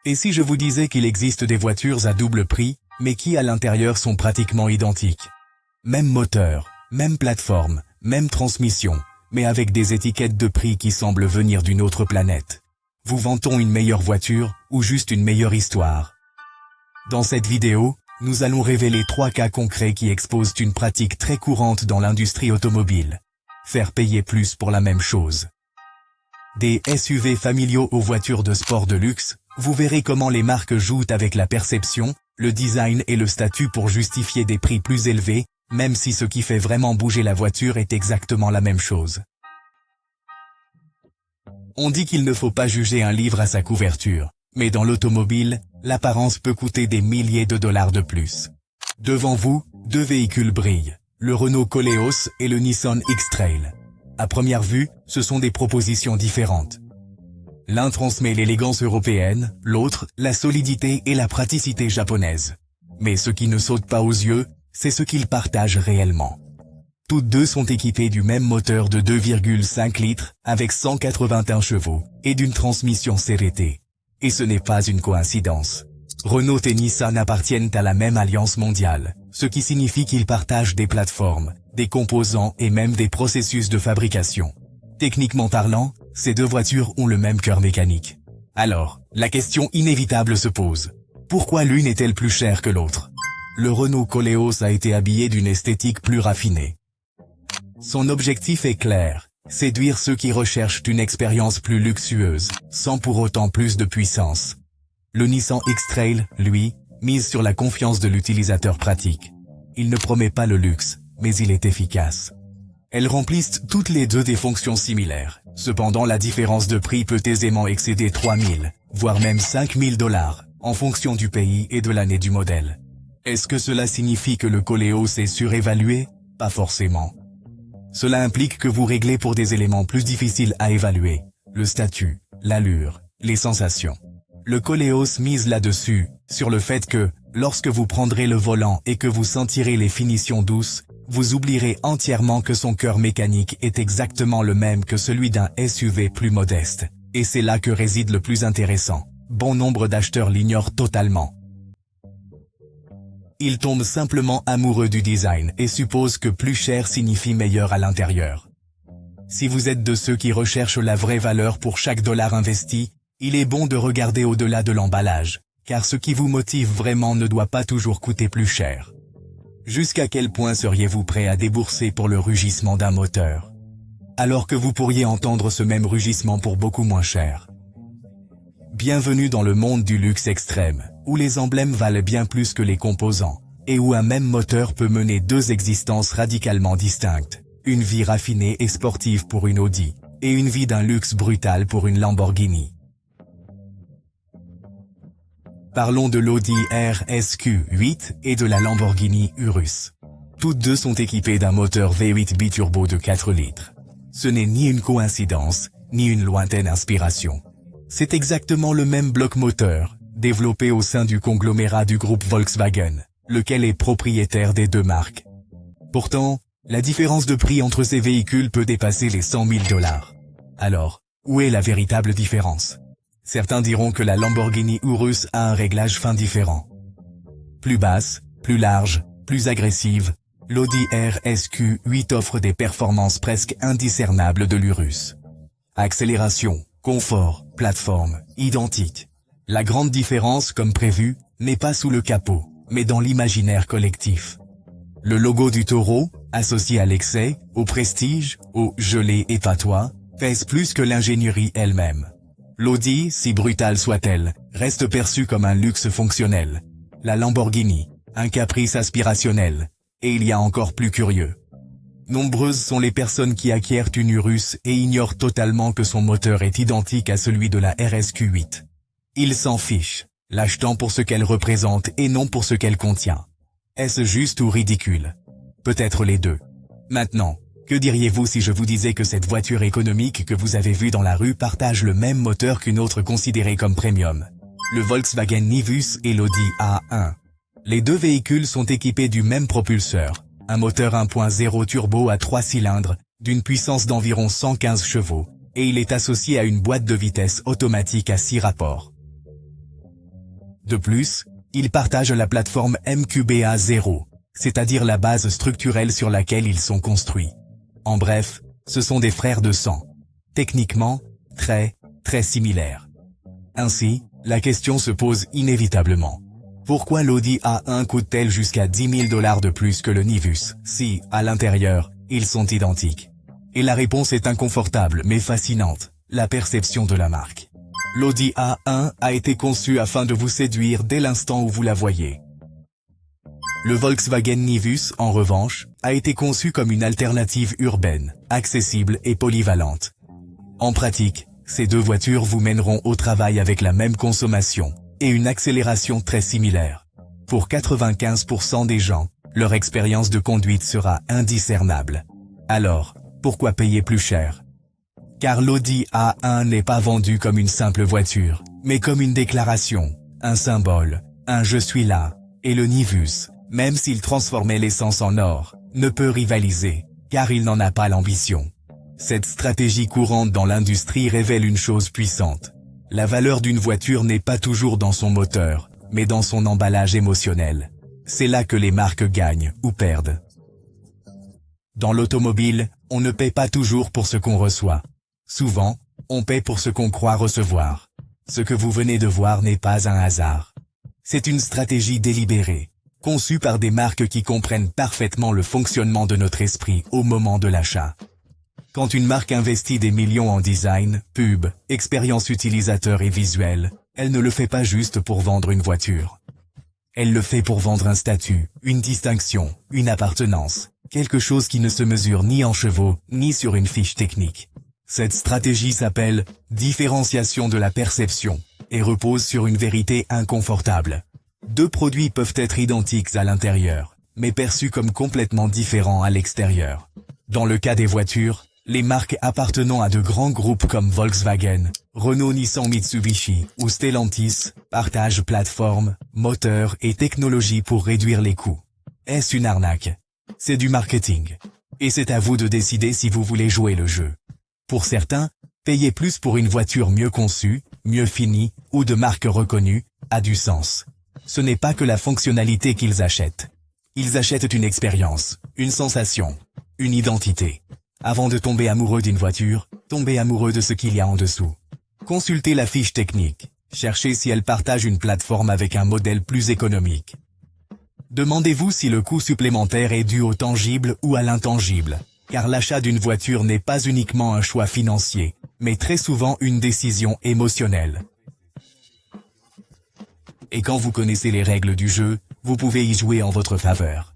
Et si je vous disais qu'il existe des voitures à double prix, mais qui à l'intérieur sont pratiquement identiques? Même moteur, même plateforme, même transmission, mais avec des étiquettes de prix qui semblent venir d'une autre planète. Vous vantons une meilleure voiture ou juste une meilleure histoire? Dans cette vidéo, nous allons révéler 3 cas concrets qui exposent une pratique très courante dans l'industrie automobile. Faire payer plus pour la même chose. Des SUV familiaux aux voitures de sport de luxe, vous verrez comment les marques jouent avec la perception, le design et le statut pour justifier des prix plus élevés, même si ce qui fait vraiment bouger la voiture est exactement la même chose. On dit qu'il ne faut pas juger un livre à sa couverture, mais dans l'automobile, l'apparence peut coûter des milliers de dollars de plus. Devant vous, 2 véhicules brillent, le Renault Koleos et le Nissan X-Trail. À première vue, ce sont des propositions différentes. L'un transmet l'élégance européenne, l'autre, la solidité et la praticité japonaise. Mais ce qui ne saute pas aux yeux, c'est ce qu'ils partagent réellement. Toutes deux sont équipées du même moteur de 2,5 litres, avec 181 chevaux, et d'une transmission CVT. Et ce n'est pas une coïncidence. Renault et Nissan appartiennent à la même alliance mondiale, ce qui signifie qu'ils partagent des plateformes, des composants et même des processus de fabrication. Techniquement parlant, ces 2 voitures ont le même cœur mécanique. Alors, la question inévitable se pose. Pourquoi l'une est-elle plus chère que l'autre? Le Renault Koleos a été habillé d'une esthétique plus raffinée. Son objectif est clair, séduire ceux qui recherchent une expérience plus luxueuse, sans pour autant plus de puissance. Le Nissan X-Trail, lui, mise sur la confiance de l'utilisateur pratique. Il ne promet pas le luxe, mais il est efficace. Elles remplissent toutes les 2 des fonctions similaires. Cependant, la différence de prix peut aisément excéder 3 000, voire même 5 000 $, en fonction du pays et de l'année du modèle. Est-ce que cela signifie que le Koleos est surévalué? Pas forcément. Cela implique que vous réglez pour des éléments plus difficiles à évaluer, le statut, l'allure, les sensations. Le Koleos mise là-dessus, sur le fait que, lorsque vous prendrez le volant et que vous sentirez les finitions douces, vous oublierez entièrement que son cœur mécanique est exactement le même que celui d'un SUV plus modeste. Et c'est là que réside le plus intéressant. Bon nombre d'acheteurs l'ignorent totalement. Ils tombent simplement amoureux du design et supposent que plus cher signifie meilleur à l'intérieur. Si vous êtes de ceux qui recherchent la vraie valeur pour chaque dollar investi, il est bon de regarder au-delà de l'emballage, car ce qui vous motive vraiment ne doit pas toujours coûter plus cher. Jusqu'à quel point seriez-vous prêt à débourser pour le rugissement d'un moteur? Alors que vous pourriez entendre ce même rugissement pour beaucoup moins cher. Bienvenue dans le monde du luxe extrême, où les emblèmes valent bien plus que les composants, et où un même moteur peut mener 2 existences radicalement distinctes. Une vie raffinée et sportive pour une Audi, et une vie d'un luxe brutal pour une Lamborghini. Parlons de l'Audi RSQ8 et de la Lamborghini Urus. Toutes 2 sont équipées d'un moteur V8 biturbo de 4 litres. Ce n'est ni une coïncidence, ni une lointaine inspiration. C'est exactement le même bloc moteur, développé au sein du conglomérat du groupe Volkswagen, lequel est propriétaire des 2 marques. Pourtant, la différence de prix entre ces véhicules peut dépasser les 100 000 $. Alors, où est la véritable différence? Certains diront que la Lamborghini Urus a un réglage fin différent. Plus basse, plus large, plus agressive, l'Audi RSQ8 offre des performances presque indiscernables de l'Urus. Accélération, confort, plateforme, identique. La grande différence, comme prévu, n'est pas sous le capot, mais dans l'imaginaire collectif. Le logo du taureau, associé à l'excès, au prestige, au « je l'ai et pas toi », pèse plus que l'ingénierie elle-même. L'Audi, si brutale soit-elle, reste perçue comme un luxe fonctionnel. La Lamborghini, un caprice aspirationnel. Et il y a encore plus curieux. Nombreuses sont les personnes qui acquièrent une Urus et ignorent totalement que son moteur est identique à celui de la RSQ8. Ils s'en fichent, l'achetant pour ce qu'elle représente et non pour ce qu'elle contient. Est-ce juste ou ridicule? Peut-être les 2. Maintenant, que diriez-vous si je vous disais que cette voiture économique que vous avez vue dans la rue partage le même moteur qu'une autre considérée comme premium? Le Volkswagen Nivus et l'Audi A1. Les 2 véhicules sont équipés du même propulseur, un moteur 1.0 turbo à 3 cylindres, d'une puissance d'environ 115 chevaux, et il est associé à une boîte de vitesses automatique à 6 rapports. De plus, ils partagent la plateforme MQBA0, c'est-à-dire la base structurelle sur laquelle ils sont construits. En bref, ce sont des frères de sang. Techniquement, très similaires. Ainsi, la question se pose inévitablement. Pourquoi l'Audi A1 coûte-t-elle jusqu'à 10 000 $ de plus que le Nivus, si, à l'intérieur, ils sont identiques? Et la réponse est inconfortable mais fascinante, la perception de la marque. L'Audi A1 a été conçu afin de vous séduire dès l'instant où vous la voyez. Le Volkswagen Nivus, en revanche, a été conçu comme une alternative urbaine, accessible et polyvalente. En pratique, ces deux voitures vous mèneront au travail avec la même consommation et une accélération très similaire. Pour 95% des gens, leur expérience de conduite sera indiscernable. Alors, pourquoi payer plus cher? Car l'Audi A1 n'est pas vendu comme une simple voiture, mais comme une déclaration, un symbole, un « je suis là », et le Nivus, même s'il transformait l'essence en or, ne peut rivaliser, car il n'en a pas l'ambition. Cette stratégie courante dans l'industrie révèle une chose puissante. La valeur d'une voiture n'est pas toujours dans son moteur, mais dans son emballage émotionnel. C'est là que les marques gagnent ou perdent. Dans l'automobile, on ne paie pas toujours pour ce qu'on reçoit. Souvent, on paie pour ce qu'on croit recevoir. Ce que vous venez de voir n'est pas un hasard. C'est une stratégie délibérée, conçue par des marques qui comprennent parfaitement le fonctionnement de notre esprit au moment de l'achat. Quand une marque investit des millions en design, pub, expérience utilisateur et visuel, elle ne le fait pas juste pour vendre une voiture. Elle le fait pour vendre un statut, une distinction, une appartenance, quelque chose qui ne se mesure ni en chevaux, ni sur une fiche technique. Cette stratégie s'appelle « différenciation de la perception » et repose sur une vérité inconfortable. Deux produits peuvent être identiques à l'intérieur, mais perçus comme complètement différents à l'extérieur. Dans le cas des voitures, les marques appartenant à de grands groupes comme Volkswagen, Renault, Nissan, Mitsubishi ou Stellantis partagent plateforme, moteur et technologie pour réduire les coûts. Est-ce une arnaque? C'est du marketing. Et c'est à vous de décider si vous voulez jouer le jeu. Pour certains, payer plus pour une voiture mieux conçue, mieux finie ou de marque reconnue a du sens. Ce n'est pas que la fonctionnalité qu'ils achètent. Ils achètent une expérience, une sensation, une identité. Avant de tomber amoureux d'une voiture, tombez amoureux de ce qu'il y a en dessous. Consultez la fiche technique. Cherchez si elle partage une plateforme avec un modèle plus économique. Demandez-vous si le coût supplémentaire est dû au tangible ou à l'intangible, car l'achat d'une voiture n'est pas uniquement un choix financier, mais très souvent une décision émotionnelle. Et quand vous connaissez les règles du jeu, vous pouvez y jouer en votre faveur.